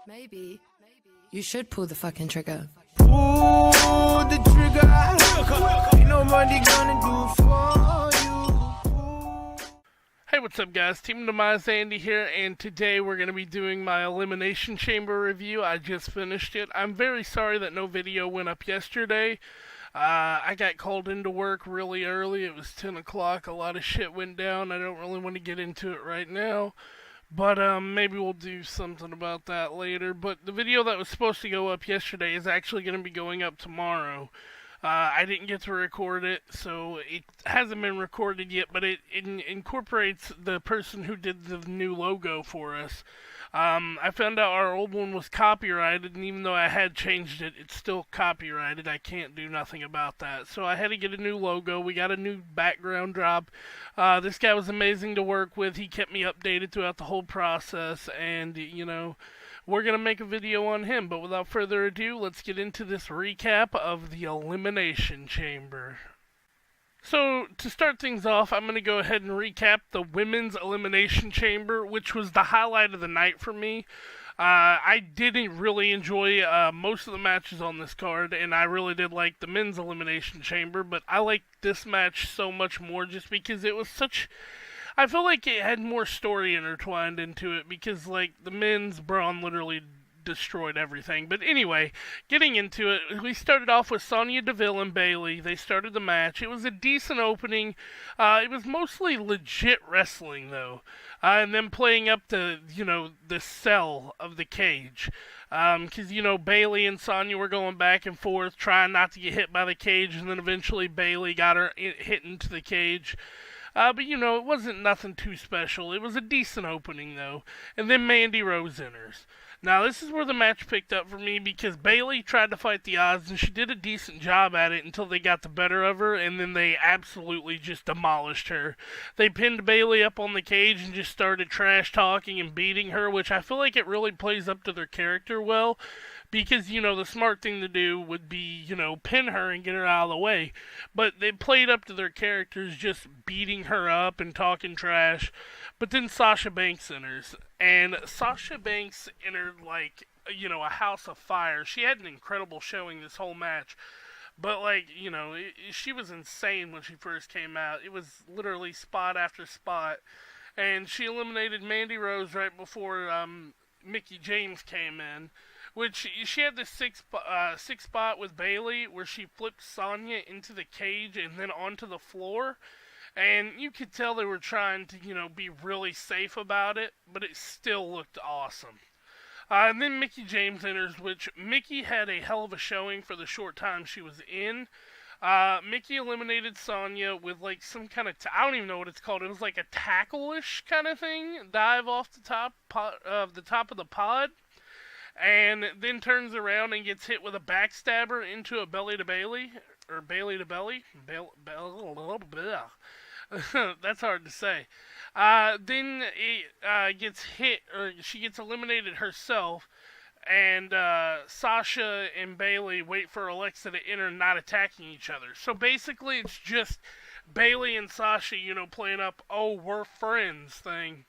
Maybe you should pull the fucking trigger. Pull the trigger. Ain't nobody gonna do for you. Hey, what's up, guys? TeamDemise Andy here, and today we're going to be doing my Elimination Chamber review. I just finished it. I'm very sorry that no video went up yesterday. I got called into work really early. It was 10 o'clock. A lot of shit went down. I don't really want to get into it right now. But maybe we'll do something about that later. But the video that was supposed to go up yesterday is actually going to be going up tomorrow. I didn't get to record it, so it hasn't been recorded yet, but it incorporates the person who did the new logo for us. I found out our old one was copyrighted, and even though I had changed it, it's still copyrighted. I can't do nothing about that. So I had to get a new logo. We got a new background drop. This guy was amazing to work with. He kept me updated throughout the whole process, and, you know, we're going to make a video on him. But without further ado, let's get into this recap of the Elimination Chamber. So, to start things off, I'm going to go ahead and recap the Women's Elimination Chamber, which was the highlight of the night for me. I didn't really enjoy most of the matches on this card, and I really did like the Men's Elimination Chamber, but I liked this match so much more just because it was such... I feel like it had more story intertwined into it because, like, the men's Braun literally destroyed everything. But anyway, getting into it, we started off with Sonya Deville and Bayley. They started the match. It was a decent opening. It was mostly legit wrestling, though. And then playing up the, you know, the cell of the cage. Because, you know, Bayley and Sonya were going back and forth, trying not to get hit by the cage, and then eventually Bayley got her hit into the cage. But, you know, it wasn't nothing too special. It was a decent opening, though. And then Mandy Rose enters. Now, this is where the match picked up for me because Bayley tried to fight the odds, and she did a decent job at it until they got the better of her, and then they absolutely just demolished her. They pinned Bayley up on the cage and just started trash-talking and beating her, which I feel like it really plays up to their character well. Because, you know, the smart thing to do would be, you know, pin her and get her out of the way. But they played up to their characters just beating her up and talking trash. But then Sasha Banks enters. And Sasha Banks entered like, you know, a house of fire. She had an incredible showing this whole match. But, like, you know, she was insane when she first came out. It was literally spot after spot. And she eliminated Mandy Rose right before Mickie James came in. Which, she had this six spot with Bayley where she flipped Sonya into the cage and then onto the floor. And you could tell they were trying to, you know, be really safe about it, but it still looked awesome. And then Mickie James enters, which Mickie had a hell of a showing for the short time she was in. Mickie eliminated Sonya with, like, some kind of... I don't even know what it's called. It was like a tackle-ish kind of thing. Dive off the top of the pod. And then turns around and gets hit with a backstabber into a belly to Bayley, or Bayley to belly. That's hard to say. Then it gets hit, or she gets eliminated herself, and Sasha and Bayley wait for Alexa to enter, not attacking each other. So basically, it's just Bayley and Sasha, you know, playing up, oh, we're friends thing,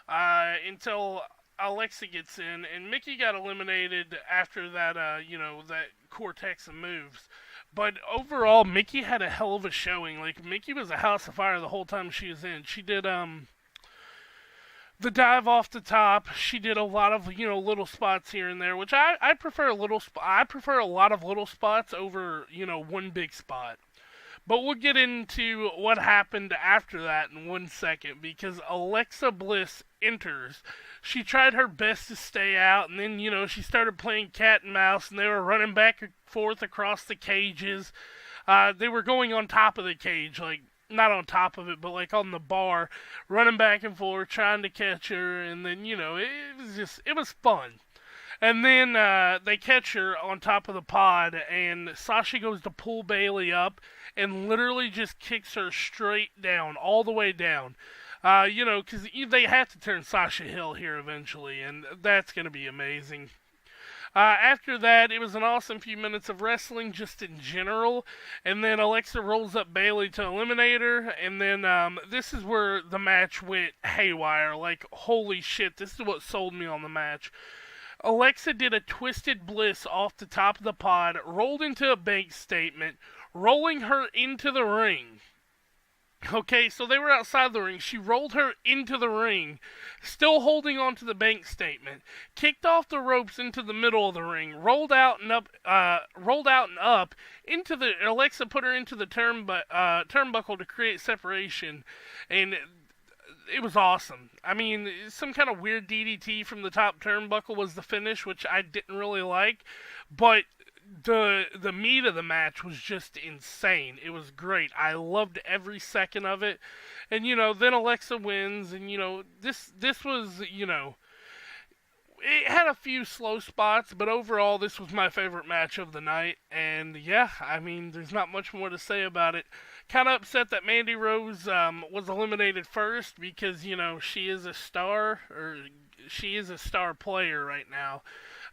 until Alexa gets in, and Mickie got eliminated after that, you know, that Cortex of moves. But overall, Mickie had a hell of a showing. Like, Mickie was a house of fire the whole time she was in. She did, the dive off the top. She did a lot of, you know, little spots here and there, which I prefer I prefer a lot of little spots over, you know, one big spot. But we'll get into what happened after that in 1 second, because Alexa Bliss enters. She tried her best to stay out, and then, you know, she started playing cat and mouse, and they were running back and forth across the cages. They were going on top of the cage, like, not on top of it, but, like, on the bar, running back and forth, trying to catch her, and then, you know, it was fun. And then they catch her on top of the pod, and Sasha goes to pull Bayley up and literally just kicks her straight down, all the way down. You know, because they have to turn Sasha Hill here eventually, and that's going to be amazing. After that, it was an awesome few minutes of wrestling just in general, and then Alexa rolls up Bayley to eliminate her, and then this is where the match went haywire. Like, holy shit, this is what sold me on the match. Alexa did a twisted bliss off the top of the pod, rolled into a bank statement, rolling her into the ring. Okay, so they were outside the ring. She rolled her into the ring, still holding on to the bank statement. Kicked off the ropes into the middle of the ring. Rolled out and up into the. Alexa put her into the turnbuckle to create separation, and it was awesome. I mean, some kind of weird DDT from the top turnbuckle was the finish, which I didn't really like, but the meat of the match was just insane. It was great. I loved every second of it. And then Alexa wins, and this was, it had a few slow spots, but overall this was my favorite match of the night. And yeah, I mean, there's not much more to say about it. Kind of upset that Mandy Rose was eliminated first because, she is a star, or she is a star player right now.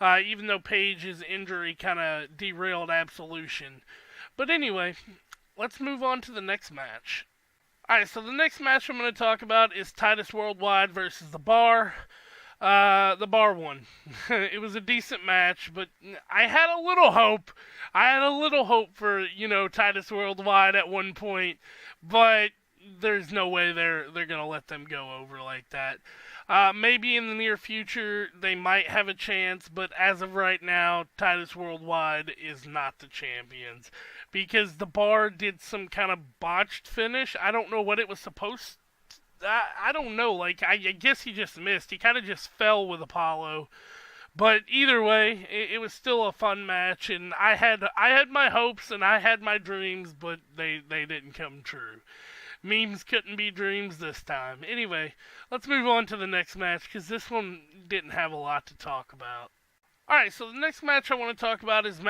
Even though Paige's injury kind of derailed Absolution. But anyway, let's move on to the next match. Alright, so the next match I'm going to talk about is Titus Worldwide versus The Bar. The Bar won. It was a decent match, but I had a little hope. I had a little hope for, Titus Worldwide at one point, but there's no way they're going to let them go over like that. Maybe in the near future they might have a chance, but as of right now, Titus Worldwide is not the champions. Because the Bar did some kind of botched finish. I don't know what it was supposed to... I don't know, I guess he just missed. He kind of just fell with Apollo. But either way, it was still a fun match, and I had my hopes and I had my dreams, but they didn't come true. Memes couldn't be dreams this time. Anyway, let's move on to the next match, because this one didn't have a lot to talk about. Alright, so the next match I want to talk about is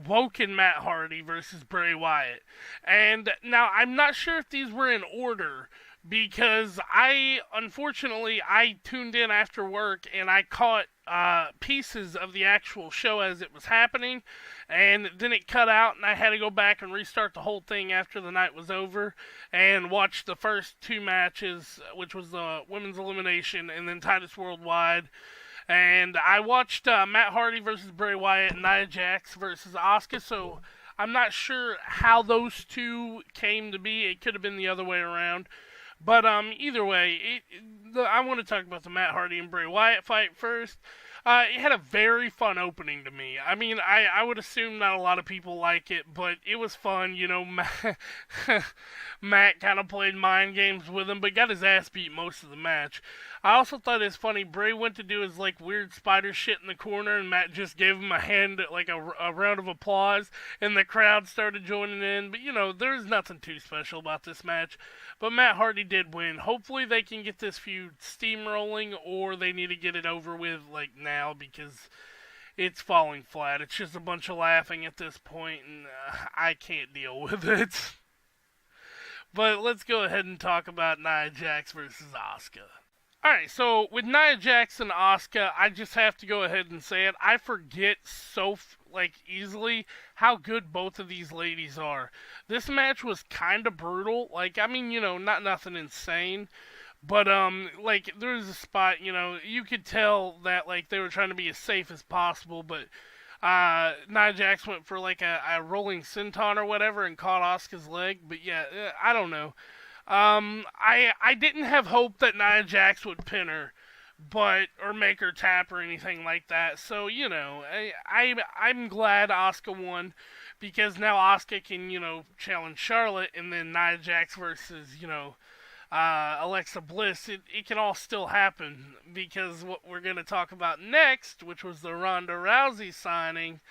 Woken Matt Hardy versus Bray Wyatt. And now, I'm not sure if these were in order, because unfortunately, I tuned in after work, and I caught pieces of the actual show as it was happening, and then it cut out, and I had to go back and restart the whole thing after the night was over, and watch the first two matches, which was the Women's Elimination, and then Titus Worldwide. And I watched Matt Hardy versus Bray Wyatt and Nia Jax versus Asuka, so I'm not sure how those two came to be. It could have been the other way around. But either way, I want to talk about the Matt Hardy and Bray Wyatt fight first. It had a very fun opening to me. I mean, I would assume not a lot of people like it, but it was fun. Matt kind of played mind games with him, but got his ass beat most of the match. I also thought it was funny, Bray went to do his, weird spider shit in the corner, and Matt just gave him a hand, a round of applause, and the crowd started joining in. But, there's nothing too special about this match. But Matt Hardy did win. Hopefully they can get this feud steamrolling, or they need to get it over with, now, because it's falling flat. It's just a bunch of laughing at this point, and I can't deal with it. But let's go ahead and talk about Nia Jax versus Asuka. Alright, so with Nia Jax and Asuka, I just have to go ahead and say it. I forget so, easily how good both of these ladies are. This match was kind of brutal. Not nothing insane. But, there was a spot, you could tell that, they were trying to be as safe as possible, but Nia Jax went for, a rolling senton or whatever and caught Asuka's leg. But, yeah, I don't know. I didn't have hope that Nia Jax would pin her, or make her tap or anything like that. So, I'm glad Asuka won, because now Asuka can, challenge Charlotte, and then Nia Jax versus, Alexa Bliss. It can all still happen, because what we're going to talk about next, which was the Ronda Rousey signing,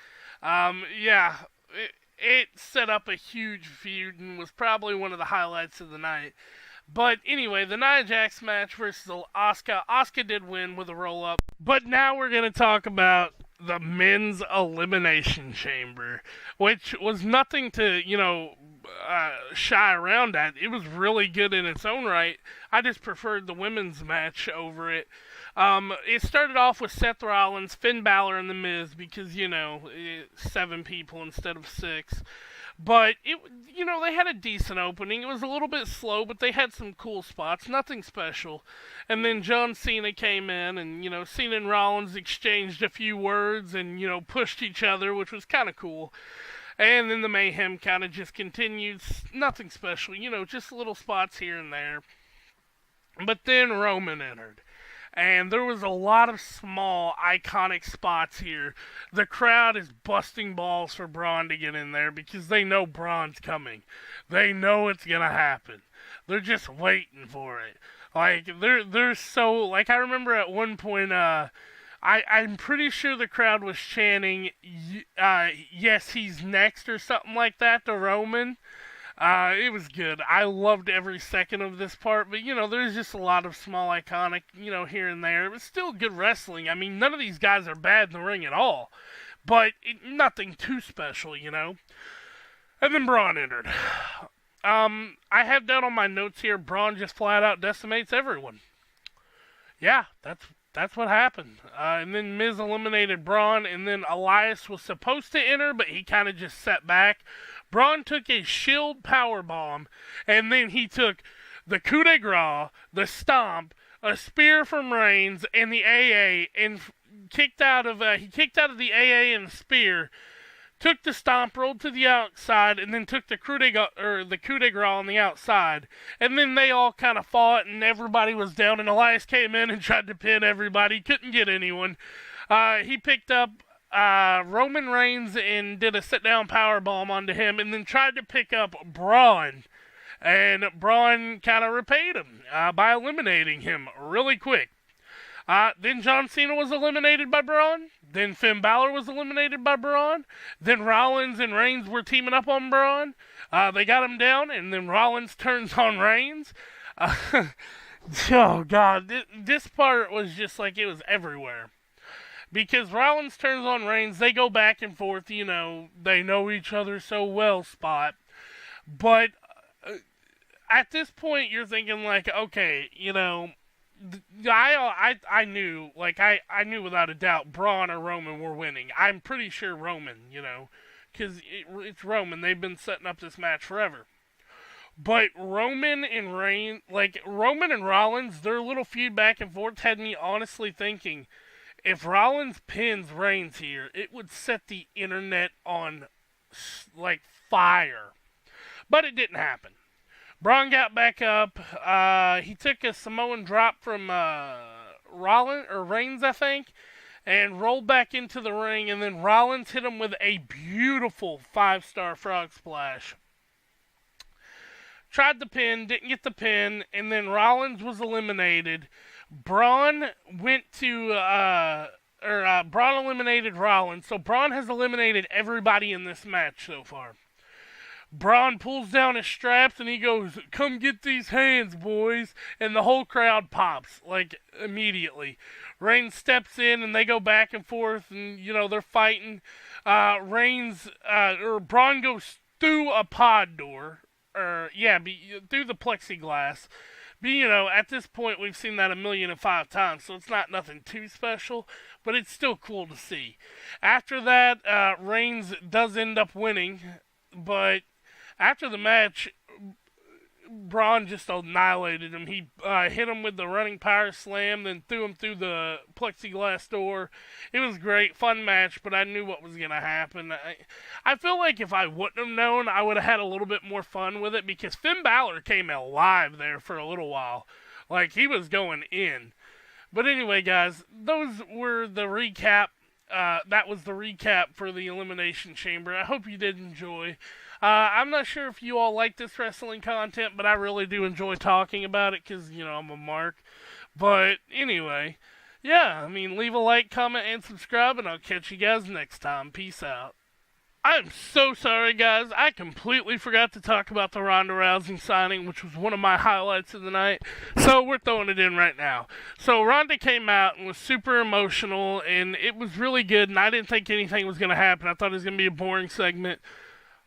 it set up a huge feud and was probably one of the highlights of the night. But anyway, the Nia Jax match versus Asuka. Asuka did win with a roll-up. But now we're going to talk about the Men's Elimination Chamber, which was nothing to, shy around at. It was really good in its own right. I just preferred the women's match over it. It started off with Seth Rollins, Finn Balor, and The Miz, because, 7 people instead of 6. But they had a decent opening. It was a little bit slow, but they had some cool spots. Nothing special. And then John Cena came in, and Cena and Rollins exchanged a few words, and pushed each other, which was kind of cool. And then the mayhem kind of just continued. Nothing special, just little spots here and there. But then Roman entered. And there was a lot of small, iconic spots here. The crowd is busting balls for Braun to get in there because they know Braun's coming. They know it's going to happen. They're just waiting for it. Like, they're so... Like, I remember at one point, I'm pretty sure the crowd was chanting, yes, he's next, or something like that to Roman. It was good. I loved every second of this part, but there's just a lot of small iconic, here and there. It was still good wrestling. I mean, none of these guys are bad in the ring at all, but nothing too special, And then Braun entered. I have down on my notes here, Braun just flat out decimates everyone. Yeah, that's what happened. And then Miz eliminated Braun, and then Elias was supposed to enter, but he kind of just sat back. Braun took a shield powerbomb, and then he took the coup de grace, the stomp, a spear from Reigns, and the AA, and kicked out of the AA and the spear, took the stomp, rolled to the outside, and then took the coup de grace on the outside. And then they all kind of fought, and everybody was down, and Elias came in and tried to pin everybody, couldn't get anyone. He picked up Roman Reigns and did a sit-down powerbomb onto him, and then tried to pick up Braun. And Braun kind of repaid him by eliminating him really quick. Then John Cena was eliminated by Braun. Then Finn Balor was eliminated by Braun. Then Rollins and Reigns were teaming up on Braun. They got him down, and then Rollins turns on Reigns. Oh, God. This part was just like it was everywhere. Because Rollins turns on Reigns, they go back and forth, they know each other so well spot. But at this point, you're thinking, like, okay, I knew, I knew without a doubt Braun or Roman were winning. I'm pretty sure Roman, because it's Roman. They've been setting up this match forever. But Roman and Rollins, their little feud back and forth had me honestly thinking, if Rollins pins Reigns here, it would set the internet on, fire. But it didn't happen. Braun got back up. He took a Samoan drop from Reigns, I think, and rolled back into the ring. And then Rollins hit him with a beautiful 5-star frog splash. Tried the pin, didn't get the pin, and then Rollins was eliminated. Braun Braun eliminated Rollins, so Braun has eliminated everybody in this match so far. Braun pulls down his straps and he goes, "Come get these hands, boys," and the whole crowd pops, immediately. Reigns steps in and they go back and forth and, they're fighting. Braun goes through a pod door, through the plexiglass. But, at this point, we've seen that 1,000,005 times, so it's not nothing too special, but it's still cool to see. After that, Reigns does end up winning, but after the match, Braun just annihilated him. He hit him with the running power slam, then threw him through the plexiglass door. It was great, fun match, but I knew what was going to happen. I feel like if I wouldn't have known, I would have had a little bit more fun with it, because Finn Balor came alive there for a little while. He was going in. But anyway, guys, those were the recap. That was the recap for the Elimination Chamber. I hope you did enjoy. I'm not sure if you all like this wrestling content, but I really do enjoy talking about it because, I'm a mark. But anyway, leave a like, comment, and subscribe, and I'll catch you guys next time. Peace out. I'm so sorry, guys. I completely forgot to talk about the Ronda Rousey signing, which was one of my highlights of the night. So we're throwing it in right now. So Ronda came out and was super emotional, and it was really good, and I didn't think anything was going to happen. I thought it was going to be a boring segment.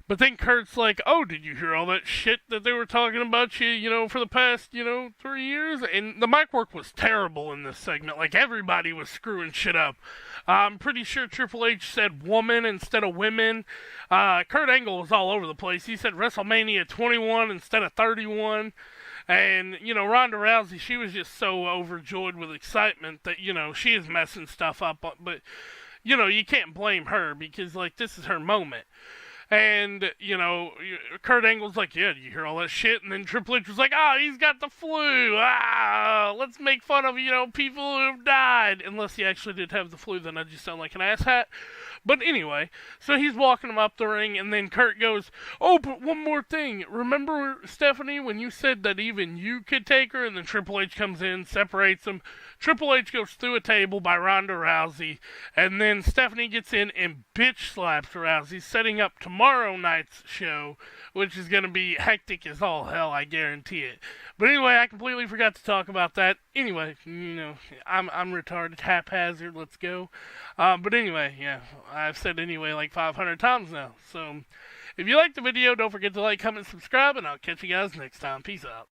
But then Kurt's like, oh, did you hear all that shit that they were talking about you, you know, for the past, 3 years? And the mic work was terrible in this segment. Like, everybody was screwing shit up. I'm pretty sure Triple H said woman instead of women. Kurt Angle was all over the place. He said WrestleMania 21 instead of 31. And, Ronda Rousey, she was just so overjoyed with excitement that, she is messing stuff up. But, you can't blame her because, like, this is her moment. And, Kurt Angle's like, yeah, did you hear all that shit? And then Triple H was like, he's got the flu. Let's make fun of, people who have died. Unless he actually did have the flu, then I just sound like an asshat. But anyway, so he's walking him up the ring, and then Kurt goes, oh, but one more thing. Remember, Stephanie, when you said that even you could take her? And then Triple H comes in, separates them. Triple H goes through a table by Ronda Rousey, and then Stephanie gets in and bitch slaps Rousey, setting up tomorrow night's show, which is going to be hectic as all hell, I guarantee it. But anyway, I completely forgot to talk about that. Anyway, I'm retarded, haphazard, let's go. But anyway, yeah, I've said anyway like 500 times now. So, if you liked the video, don't forget to like, comment, subscribe, and I'll catch you guys next time. Peace out.